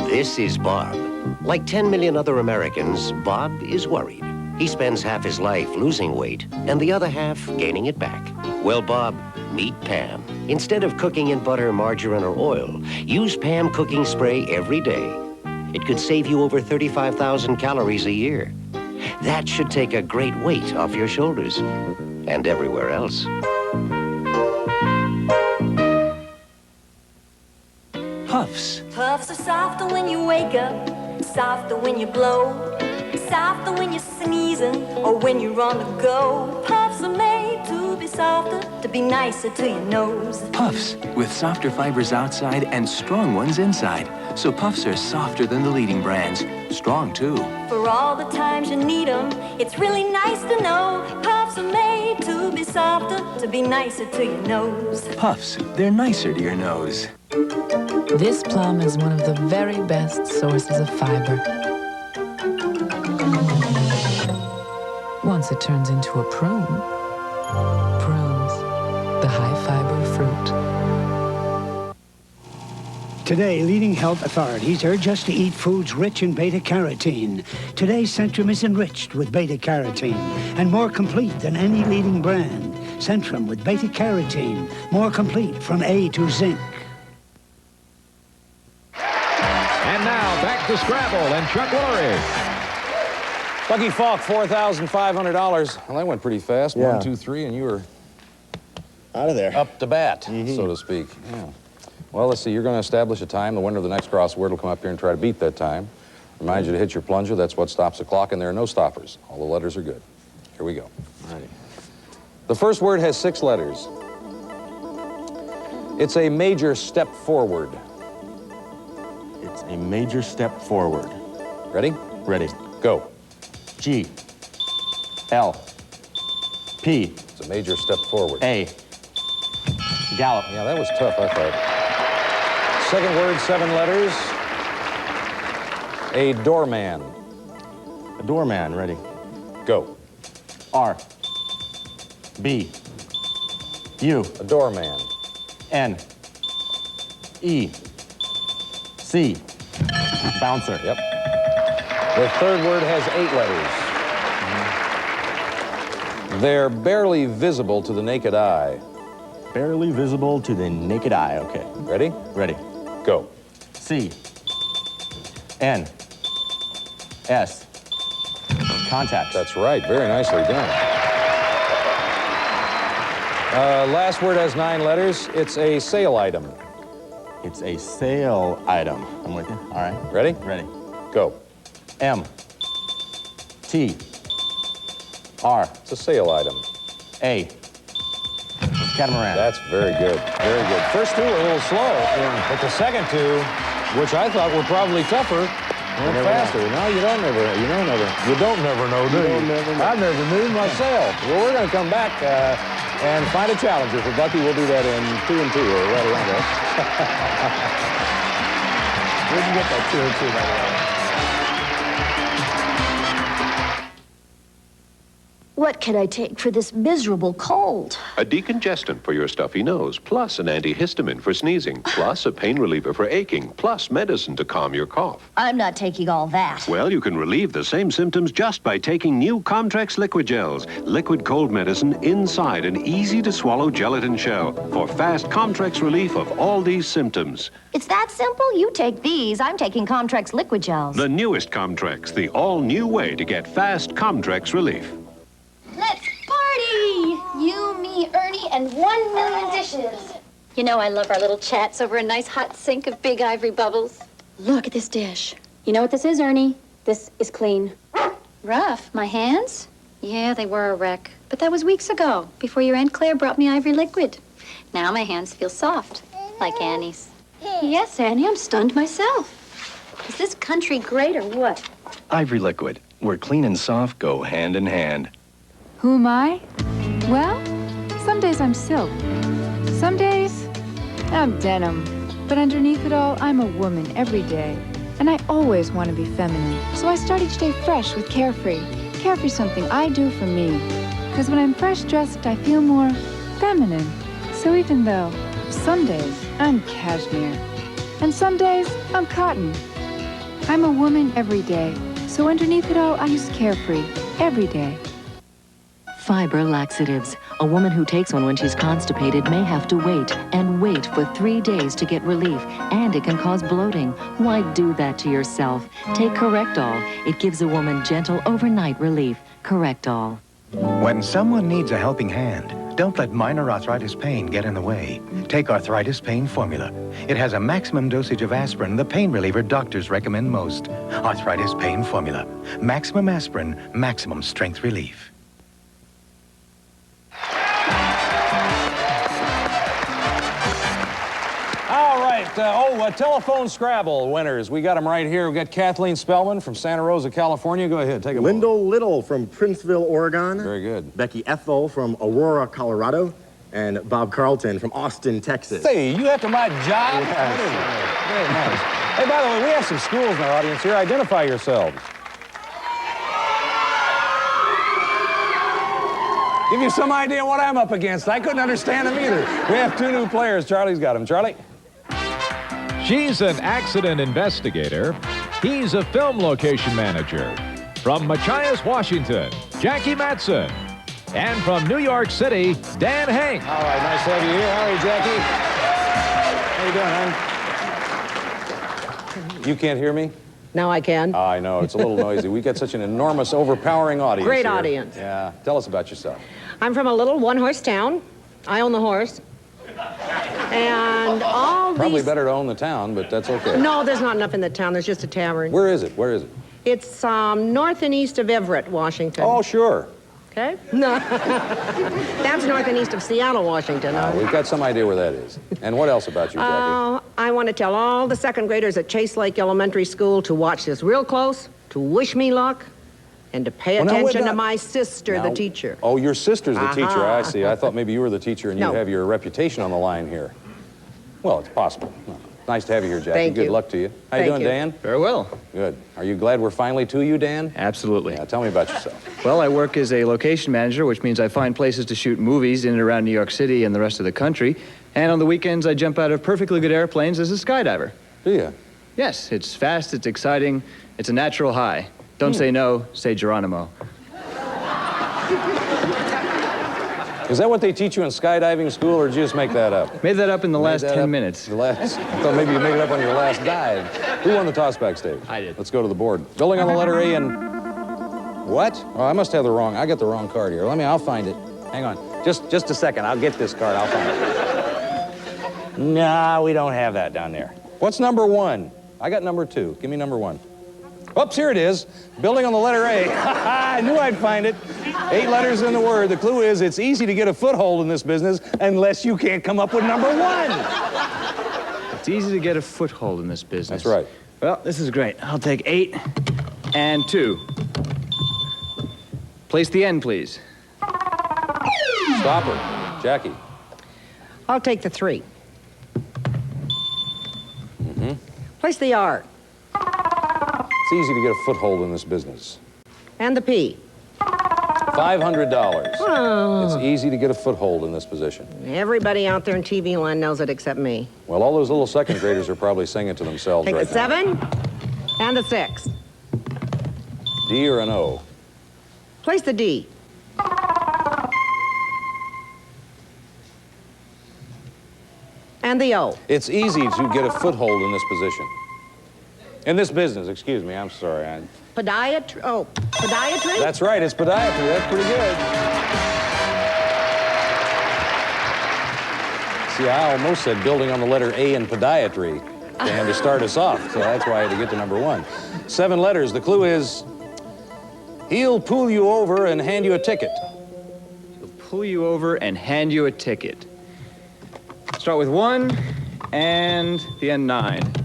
This is Bob. Like 10 million other Americans, Bob is worried. He spends half his life losing weight and the other half gaining it back. Well, Bob, meet Pam. Instead of cooking in butter, margarine, or oil, use Pam cooking spray every day. It could save you over 35,000 calories a year. That should take a great weight off your shoulders and everywhere else. Puffs. Puffs are softer when you wake up, softer when you blow, softer when you're sneezing or when you're on the go. Puffs are made to be softer, to be nicer to your nose. Puffs, with softer fibers outside and strong ones inside. So Puffs are softer than the leading brands. Strong, too. For all the times you need them, it's really nice to know Puffs are made to be softer, to be nicer to your nose. Puffs, they're nicer to your nose. This plum is one of the very best sources of fiber. Once it turns into a prune, prunes, the high-fiber fruit. Today, leading health authorities urge us to eat foods rich in beta-carotene. Today, Centrum is enriched with beta-carotene and more complete than any leading brand. Centrum with beta-carotene, more complete from A to zinc. And now, back to Scrabble and Chuck Woolery. Bucky Falk, $4,500. Well, that went pretty fast. Yeah. 1, 2, 3, and you were out of there. Up to bat, so to speak. Yeah. Well, let's see. You're going to establish a time. The winner of the next crossword will come up here and try to beat that time. Remind you to hit your plunger. That's what stops the clock, and there are no stoppers. All the letters are good. Here we go. All right. The first word has 6 letters. It's a major step forward. It's a major step forward. Ready? Ready. Go. G. L. P. It's a major step forward. A. Gallop. Yeah, that was tough, I thought. second word, 7 letters. A doorman. A doorman, ready. Go. R. B. U. A doorman. N. E. C. Bouncer. Yep. The third word has 8 letters. They're barely visible to the naked eye. Barely visible to the naked eye, okay. Ready? Ready. Go. C. N. S. Contact. That's right. Very nicely done. Last word has 9 letters. It's a sale item. It's a sale item. I'm with you. All right. Ready? Ready. Go. M. T. R. It's a sale item. A. Catamaran. That's very good. Very good. First 2 were a little slow, but the second 2, which I thought were probably tougher, went faster. No, you don't never know, do you? I never knew myself. Well, we're going to come back and find a challenger for Bucky. We'll do that in 2 and 2, or right around there. We can get that 2 and 2, by the way. What can I take for this miserable cold? A decongestant for your stuffy nose, plus an antihistamine for sneezing, plus a pain reliever for aching, plus medicine to calm your cough. I'm not taking all that. Well, you can relieve the same symptoms just by taking new Comtrex liquid gels. Liquid cold medicine inside an easy-to-swallow gelatin shell for fast Comtrex relief of all these symptoms. It's that simple? You take these. I'm taking Comtrex liquid gels. The newest Comtrex, the all-new way to get fast Comtrex relief. Let's party! You, me, Ernie, and 1 million dishes. You know I love our little chats over a nice hot sink of big ivory bubbles. Look at this dish. You know what this is, Ernie? This is clean. Rough. My hands? Yeah, they were a wreck. But that was weeks ago, before your Aunt Claire brought me ivory liquid. Now my hands feel soft, like Annie's. Yes, Annie, I'm stunned myself. Is this country great or what? Ivory liquid, where clean and soft go hand in hand. Who am I? Well, some days I'm silk. Some days, I'm denim. But underneath it all, I'm a woman every day. And I always want to be feminine. So I start each day fresh with Carefree. Carefree's something I do for me. Because when I'm fresh dressed, I feel more feminine. So even though some days I'm cashmere, and some days I'm cotton, I'm a woman every day. So underneath it all, I use Carefree every day. Fiber laxatives. A woman who takes one when she's constipated may have to wait and wait for 3 days to get relief, and it can cause bloating. Why do that to yourself? Take Correctol. It gives a woman gentle overnight relief. Correctol. When someone needs a helping hand, don't let minor arthritis pain get in the way. Take Arthritis Pain Formula. It has a maximum dosage of aspirin, the pain reliever doctors recommend most. Arthritis Pain Formula. Maximum aspirin, maximum strength relief. All right. Telephone Scrabble winners. We got them right here. We got Kathleen Spellman from Santa Rosa, California. Go ahead, take a Lyndall Little from Princeville, Oregon. Very good. Becky Ethel from Aurora, Colorado. And Bob Carlton from Austin, Texas. Say, you after my job? Yes. Very nice. Hey, by the way, we have some schools in our audience here. Identify yourselves. Give you some idea what I'm up against. I couldn't understand them either. We have 2 new players. Charlie's got them. Charlie? She's an accident investigator. He's a film location manager. From Machias, Washington, Jackie Matson. And from New York City, Dan Hank. All right, nice to have you here. How are you, Jackie? How you doing, hon? You can't hear me? Now I can. I know, it's a little noisy. We got such an enormous, overpowering audience. Great here. audience. Yeah. Tell us about yourself. I'm from a little one-horse town. I own the horse. And all Probably these... better to own the town, but that's okay. No, there's not enough in the town. There's just a tavern. Where is it? Where is it? It's north and east of Everett, Washington. Oh, sure. Okay? No. That's north and east of Seattle, Washington. We've got some idea where that is. And what else about you, Jackie? I want to tell all the second graders at Chase Lake Elementary School to watch this real close, to wish me luck, and to pay attention to my sister, the teacher. Oh, your sister's the teacher, I see. I thought maybe you were the teacher and you have your reputation on the line here. Well, it's possible. Nice to have you here, Jackie. Thank Good you. luck to you. How you Thank doing, you. Dan? Very well. Good. Are you glad we're finally to you, Dan? Absolutely. Yeah, tell me about yourself. Well, I work as a location manager, which means I find places to shoot movies in and around New York City and the rest of the country. And on the weekends, I jump out of perfectly good airplanes as a skydiver. Do you? Yes, it's fast, it's exciting, it's a natural high. Don't say no, say Geronimo. Is that what they teach you in skydiving school, or did you just make that up? Made that up in the last 10 minutes. I thought maybe you made it up on your last dive. Who won the toss backstage? I did. Let's go to the board. Building on the letter A and... What? Oh, I must have the wrong... I got the wrong card here. I'll find it. Hang on. Just a second. I'll get this card. I'll find it. Nah, we don't have that down there. What's number 1? I got number 2. Give me number 1. Oops, here it is. Building on the letter A. I knew I'd find it. 8 letters in the word. The clue is it's easy to get a foothold in this business unless you can't come up with number 1. It's easy to get a foothold in this business. That's right. Well, this is great. I'll take 8 and 2. Place the N, please. Stop her. Jackie. I'll take the 3. Mm-hmm. Place the R. It's easy to get a foothold in this business. And the P. $500. Oh. It's easy to get a foothold in this position. Everybody out there in TV land knows it except me. Well, all those little second graders are probably singing to themselves Take right the now. 7 and the 6. D or an O? Place the D. And the O. It's easy to get a foothold in this position. In this business, excuse me, I'm sorry. Podiatry. Oh, podiatry? That's right, it's podiatry. That's pretty good. See, I almost said building on the letter A in podiatry and to start us off, so that's why I had to get to number 1. 7 letters. The clue is he'll pull you over and hand you a ticket. He'll pull you over and hand you a ticket. Start with 1 and the N9.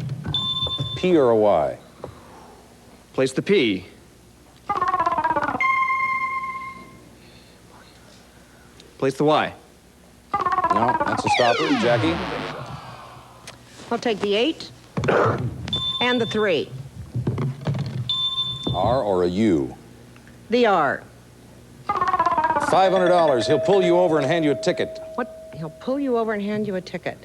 P or a Y? Place the P. Place the Y. No, that's a stopper. Jackie? I'll take the 8 and the 3. R or a U? The R. $500. He'll pull you over and hand you a ticket. What? He'll pull you over and hand you a ticket.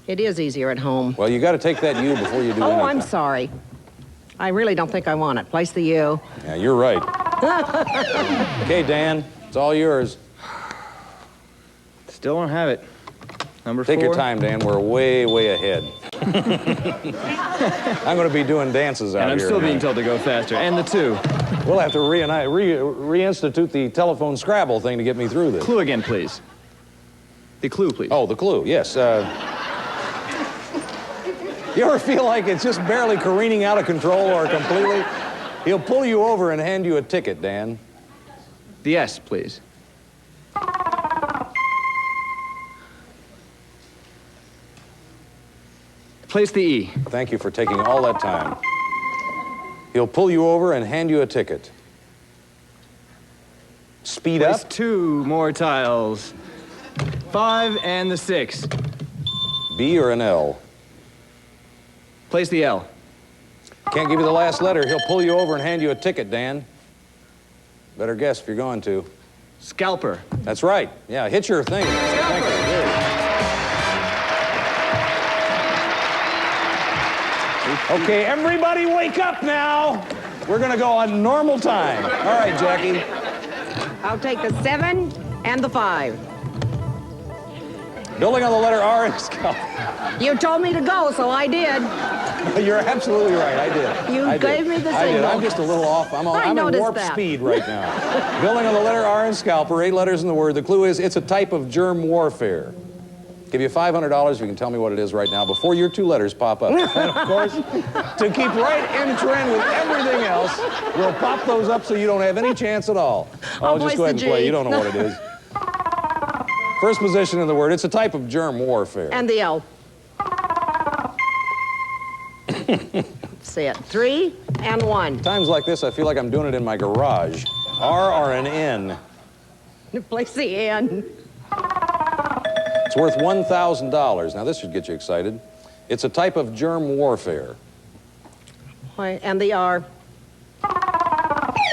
It is easier at home. Well, you got to take that U before you do anything. Oh, I'm sorry. I really don't think I want it. Place the U. Yeah, you're right. Okay, Dan, it's all yours. Still don't have it. Number 4. Take your time, Dan. We're way, way ahead. I'm going to be doing dances out here. And I'm still being told to go faster. And the 2. We'll have to reinstitute the telephone Scrabble thing to get me through this. Clue again, please. The clue, please. Oh, the clue, yes. You ever feel like it's just barely careening out of control or completely? He'll pull you over and hand you a ticket, Dan. The S, please. Place the E. Thank you for taking all that time. He'll pull you over and hand you a ticket. Speed Place up. 2 more tiles. 5 and the 6. B or an L? Place the L. Can't give you the last letter. He'll pull you over and hand you a ticket, Dan. Better guess if you're going to. Scalper. That's right. Yeah, hit your thing. Thank you. Okay, everybody wake up now. We're going to go on normal time. All right, Jackie. I'll take the 7 and the 5. Building on the letter R and scalp. You told me to go, so I did. You're absolutely right. I did. You gave me the I did. signal. I'm just a little off. I'm at noticed warp that. speed right now. Building on the letter R and scalper, 8 letters in the word. The clue is it's a type of germ warfare. Give you $500 if you can tell me what it is right now before your 2 letters pop up. And of course, to keep right in trend with everything else, we'll pop those up so you don't have any chance at all. I'll just go ahead and play. You don't know what it is. First position in the word. It's a type of germ warfare. And the L. Say it. 3 and 1. Times like this, I feel like I'm doing it in my garage. R or an N? Place the N. It's worth $1,000. Now, this should get you excited. It's a type of germ warfare. Why, and the R. No,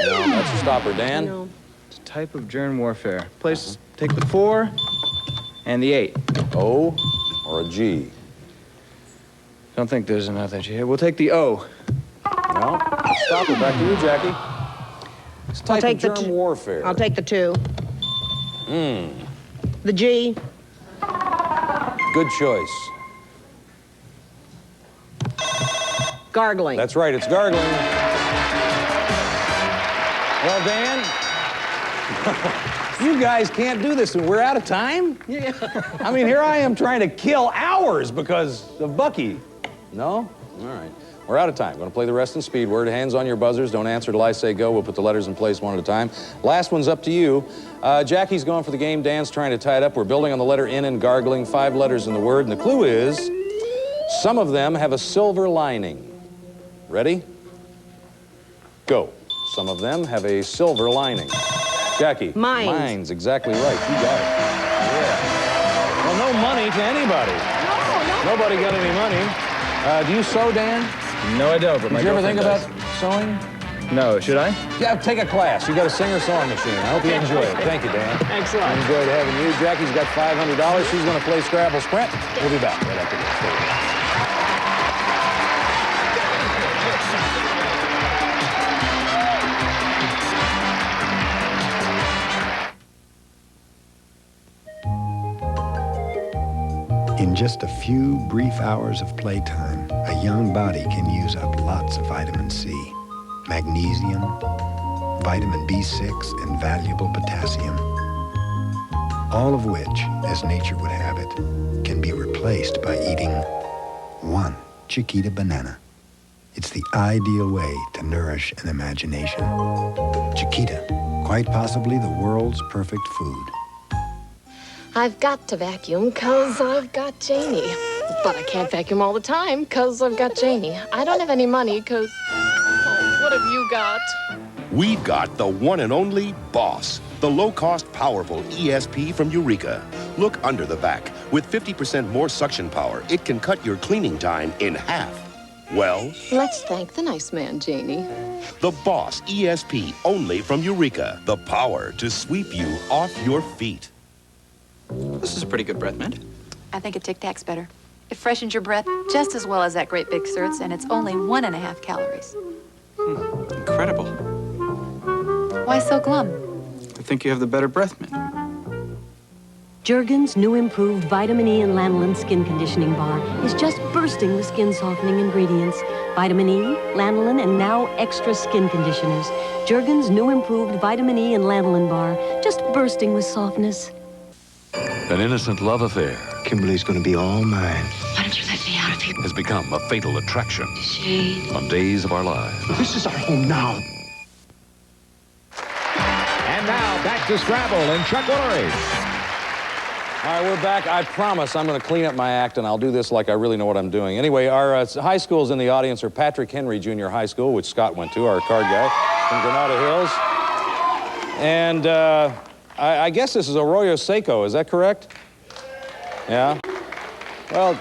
that's a stopper, Dan. No. It's a type of germ warfare. Place, take the 4 and the 8. O or a G? Don't think there's another G. We'll take the O. No, stopper. Back to you, Jackie. It's a type of germ warfare. I'll take the 2. The G. Good choice. Gargling. That's right, it's gargling. Well, Dan, you guys can't do this, and we're out of time? Yeah. I mean, here I am trying to kill hours because of Bucky. No? All right. We're out of time. Going to play the rest in speed word. Hands on your buzzers. Don't answer till I say go. We'll put the letters in place one at a time. Last one's up to you. Jackie's going for the game. Dan's trying to tie it up. We're building on the letter N and gargling. 5 letters in the word. And the clue is, some of them have a silver lining. Ready? Go. Some of them have a silver lining. Jackie. Mines. Mines. Exactly right. You got it. Yeah. Well, no money to anybody. No. Nobody got any money. Do you sew, Dan? No, I don't, but Did you ever think about sewing? No, should I? Yeah, take a class. You got a singer-sewing machine. I hope you enjoy it. Thank you, Dan. Excellent. I enjoyed having you. Jackie's got $500. She's going to play Scrabble Sprint. We'll be back right after this. In just a few brief hours of playtime, a young body can use up lots of vitamin C, magnesium, vitamin B6, and valuable potassium. All of which, as nature would have it, can be replaced by eating one Chiquita banana. It's the ideal way to nourish an imagination. Chiquita, quite possibly the world's perfect food. I've got to vacuum because I've got Janie. But I can't vacuum all the time because I've got Janie. I don't have any money because... Oh, what have you got? We've got the one and only Boss, the low-cost, powerful ESP from Eureka. Look under the vac. With 50% more suction power, it can cut your cleaning time in half. Well, Let's thank the nice man, Janie. the Boss ESP, only from Eureka. The power to sweep you off your feet. This is a pretty good breath mint. I think a Tic Tac's better. It freshens your breath just as well as that great big Certs, and it's only 1.5 calories. Incredible. Why so glum? I think you have the better breath mint. Jergens' new improved vitamin E and lanolin skin conditioning bar is just bursting with skin softening ingredients. Vitamin E, lanolin, and now extra skin conditioners. Jergens' new improved vitamin E and lanolin bar, just bursting with softness. An innocent love affair. Kimberly's gonna be all mine. Why don't you let me out of here? Has become a fatal attraction She... on days of our lives. This is our home now. And now back to Scrabble and Chuck Woolery. All right, we're back. I promise I'm going to clean up my act, and I'll do this like I really know what I'm doing. Anyway, our high schools in the audience are Patrick Henry Junior High School, which Scott went to, our card guy, from Granada Hills. And I guess this is Arroyo Seco, is that correct? Yeah? Well,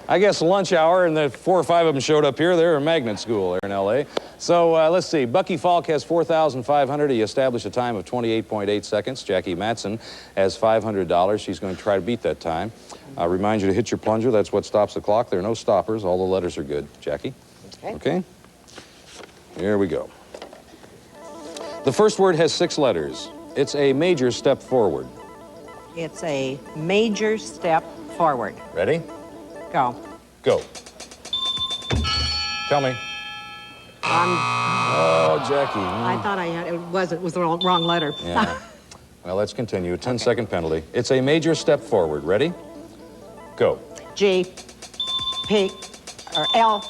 I guess lunch hour, and the 4 or 5 of them showed up here. They're a magnet school there in L.A. So let's see. Bucky Falk has 4,500. He established a time of 28.8 seconds. Jackie Matson has $500. She's going to try to beat that time. I remind you to hit your plunger. That's what stops the clock. There are no stoppers. All the letters are good. Jackie? Okay. Here we go. The first word has 6 letters. It's a major step forward. It's a major step forward. Ready? Go. Go. Tell me. Oh, Jackie. I thought it was the wrong letter. Yeah. Well, let's continue. 10-second penalty. It's a major step forward. Ready? Go. G, P, or L,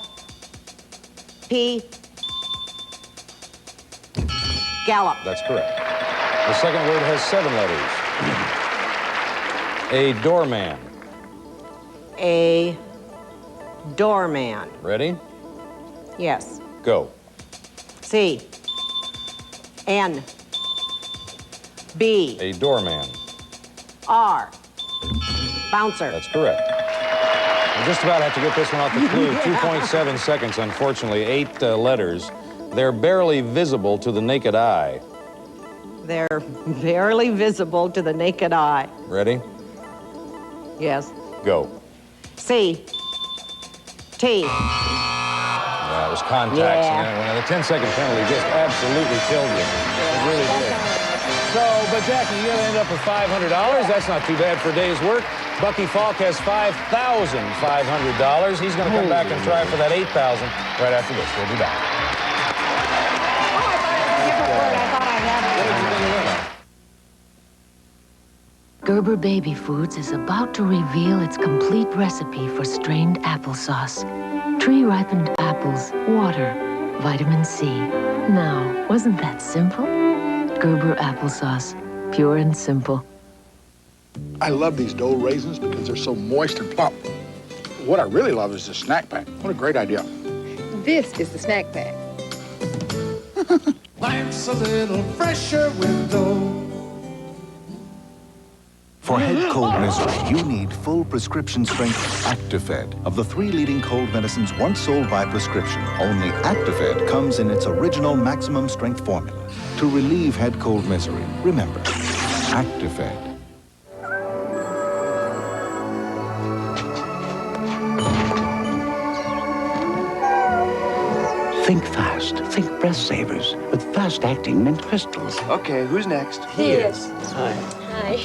P, gallop. That's correct. The second word has 7 letters. A doorman. A doorman. Ready? Yes. Go. C, N, B, A doorman. R, Bouncer. That's correct. I just about have to get this one off the clue. 2.7 seconds, unfortunately. 8 letters. They're barely visible to the naked eye. They're barely visible to the naked eye. Ready? Yes. Go. C. T. Yeah, it was contact. Yeah. And the 10-second penalty just absolutely killed you. It really did. So, but Jackie, you end up with $500. That's not too bad for a day's work. Bucky Falk has $5,500. He's going to come back and try for that $8,000 right after this. We'll be back. Gerber Baby Foods is about to reveal its complete recipe for strained applesauce. Tree-ripened apples, water, vitamin C. Now, wasn't that simple? Gerber applesauce, pure and simple. I love these dough raisins because they're so moist and plump. What I really love is the snack pack. What a great idea. This is the snack pack. Life's a little fresher with dough. For head cold misery, you need full prescription strength Actifed. Of the 3 leading cold medicines once sold by prescription, only Actifed comes in its original maximum strength formula. To relieve head cold misery, remember, Actifed. Think fast. Think breath savers with fast-acting mint crystals. Okay, who's next? He is. Hi. Hi.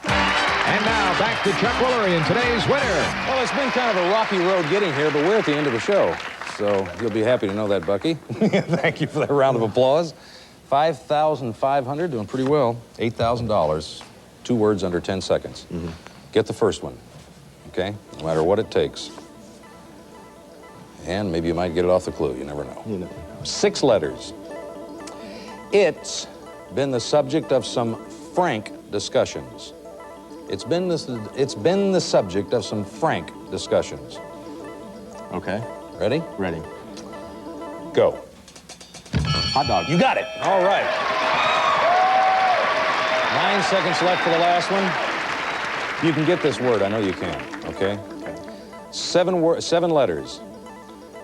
And now back to Chuck Woolery and today's winner. Well, it's been kind of a rocky road getting here, but we're at the end of the show. So you'll be happy to know that, Bucky. Thank you for that round of applause. $5,500, doing pretty well. $8,000, 2 words under 10 seconds. Get the first one, okay? No matter what it takes. And maybe you might get it off the clue, you never know. 6 letters. It's been the subject of some frank discussions. It's been the subject of some frank discussions. Okay. Ready? Ready. Go. Hot dog. You got it. All right. 9 seconds left for the last one. You can get this word. I know you can. Okay? 7 letters.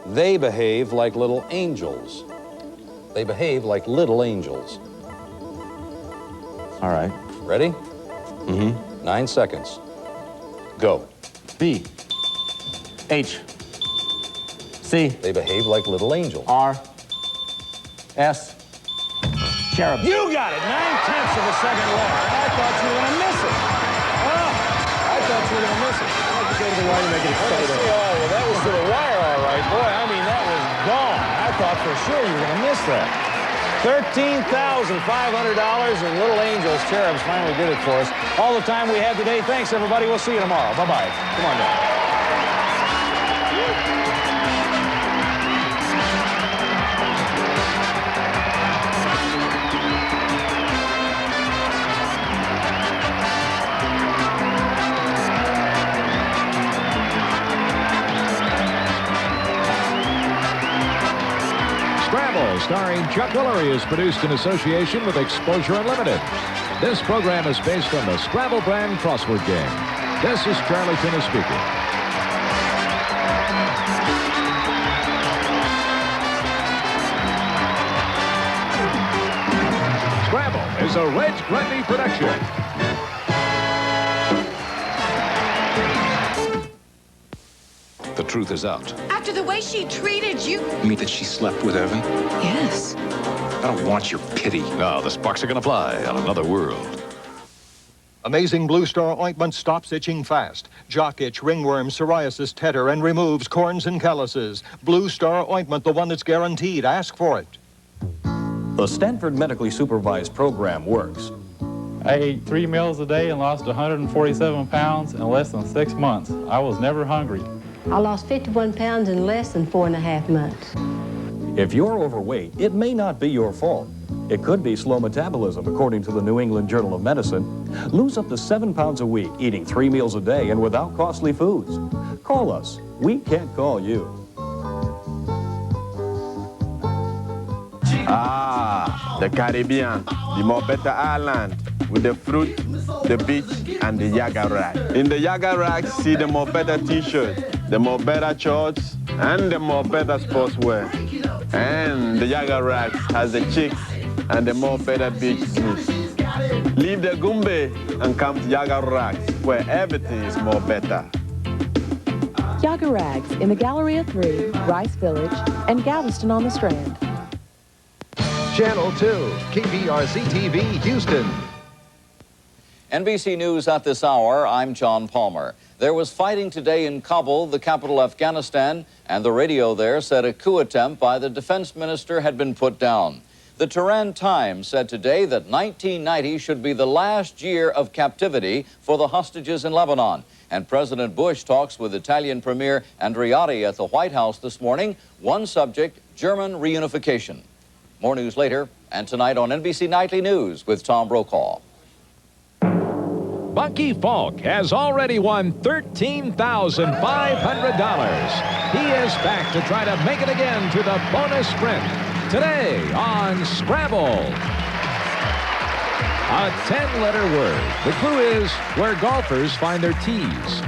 They behave like little angels. They behave like little angels. All right. Ready? 9 seconds. Go. B. H. C. They behave like little angels. R. S. Cherub. You got it. 9/10 of a second left. I thought you were going to miss it. Oh, I thought you were going to miss it. Go to the wire to make it exciting. Oh, well, that was to the wire, all right. Boy, I mean, that was gone. I thought for sure you were going to miss that. $13,500 and Little Angels Cherubs finally did it for us. All the time we had today. Thanks, everybody. We'll see you tomorrow. Bye-bye. Come on down. Scrabble, starring Chuck Woolery, is produced in association with Exposure Unlimited. This program is based on the Scrabble brand crossword game. This is Charlie Tuna speaking. Scrabble is a Reg Grundy production. The truth is out. After the way she treated you. You mean that she slept with Evan? Yes. I don't want your pity. Now the sparks are gonna fly on another world. Amazing Blue Star ointment stops itching fast. Jock itch, ringworm, psoriasis, tetter, and removes corns and calluses. Blue Star ointment, the one that's guaranteed. Ask for it. The Stanford medically supervised program works. I ate 3 meals a day and lost 147 pounds in less than 6 months. I was never hungry. I lost 51 pounds in less than 4.5 months. If you're overweight, it may not be your fault. It could be slow metabolism, according to the New England Journal of Medicine. Lose up to 7 pounds a week, eating 3 meals a day and without costly foods. Call us. We can't call you. Ah, the Caribbean, the Mopeta Island. with the fruit, the beach, and the Yaga rack. In the Yaga rack, see the more better t-shirts, the more better shorts, and the more better sportswear. And the Yaga rack has the chicks and the more better beach boots. Leave the Gumbe and come to Yaga racks, where everything is more better. Yaga Rags in the Galleria 3, Rice Village, and Galveston on the Strand. Channel 2, KPRC-TV, Houston. NBC News at this hour, I'm John Palmer. There was fighting today in Kabul, the capital of Afghanistan, and the radio there said a coup attempt by the defense minister had been put down. The Tehran Times said today that 1990 should be the last year of captivity for the hostages in Lebanon. And President Bush talks with Italian Premier Andreotti at the White House this morning. One subject, German reunification. More news later, and tonight on NBC Nightly News with Tom Brokaw. Bucky Falk has already won $13,500. He is back to try to make it again to the bonus sprint. Today on Scrabble. A 10-letter word. The clue is where golfers find their tees.